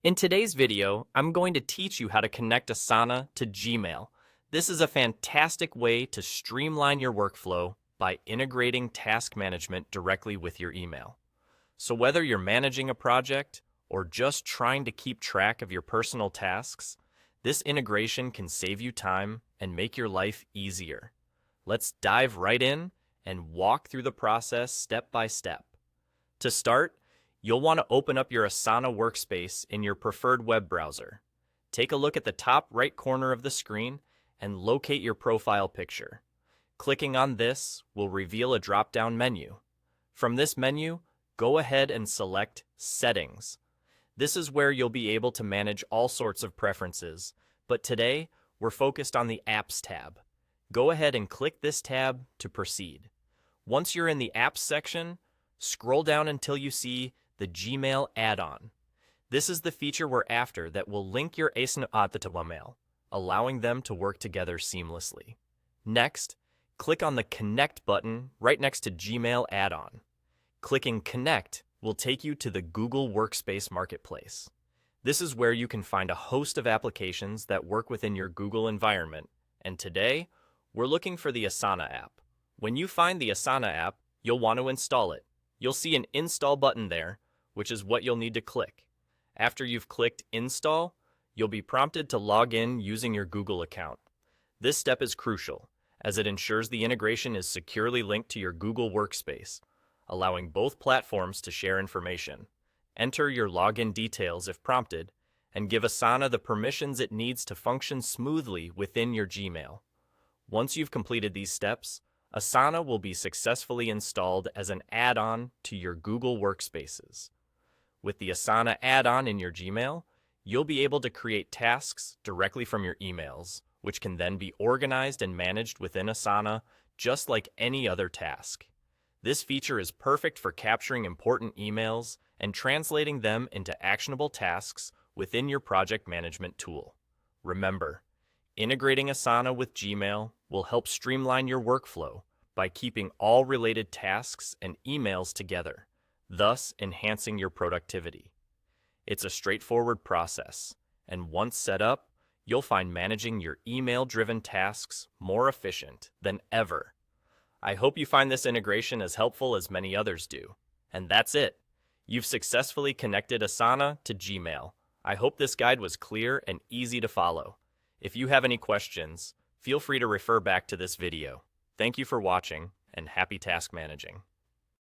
In today's video, I'm going to teach you how to connect Asana to Gmail. This is a fantastic way to streamline your workflow by integrating task management directly with your email. So whether you're managing a project or just trying to keep track of your personal tasks, this integration can save you time and make your life easier. Let's dive right in and walk through the process step by step. To start, you'll want to open up your Asana workspace in your preferred web browser. Take a look at the top right corner of the screen and locate your profile picture. Clicking on this will reveal a drop-down menu. From this menu, go ahead and select Settings. This is where you'll be able to manage all sorts of preferences, but today we're focused on the Apps tab. Go ahead and click this tab to proceed. Once you're in the Apps section, scroll down until you see the Gmail add-on. This is the feature we're after that will link your Asana to Gmail, allowing them to work together seamlessly. Next, click on the Connect button right next to Gmail add-on. Clicking Connect will take you to the Google Workspace Marketplace. This is where you can find a host of applications that work within your Google environment, and today, we're looking for the Asana app. When you find the Asana app, you'll want to install it. You'll see an Install button there, which is what you'll need to click. After you've clicked Install, you'll be prompted to log in using your Google account. This step is crucial, as it ensures the integration is securely linked to your Google Workspace, allowing both platforms to share information. Enter your login details if prompted, and give Asana the permissions it needs to function smoothly within your Gmail. Once you've completed these steps, Asana will be successfully installed as an add-on to your Google Workspaces. With the Asana add-on in your Gmail, you'll be able to create tasks directly from your emails, which can then be organized and managed within Asana just like any other task. This feature is perfect for capturing important emails and translating them into actionable tasks within your project management tool. Remember, integrating Asana with Gmail will help streamline your workflow by keeping all related tasks and emails together, thus enhancing your productivity. It's a straightforward process, and once set up, you'll find managing your email-driven tasks more efficient than ever. I hope you find this integration as helpful as many others do. And that's it. You've successfully connected Asana to Gmail. I hope this guide was clear and easy to follow. If you have any questions, feel free to refer back to this video. Thank you for watching, and happy task managing.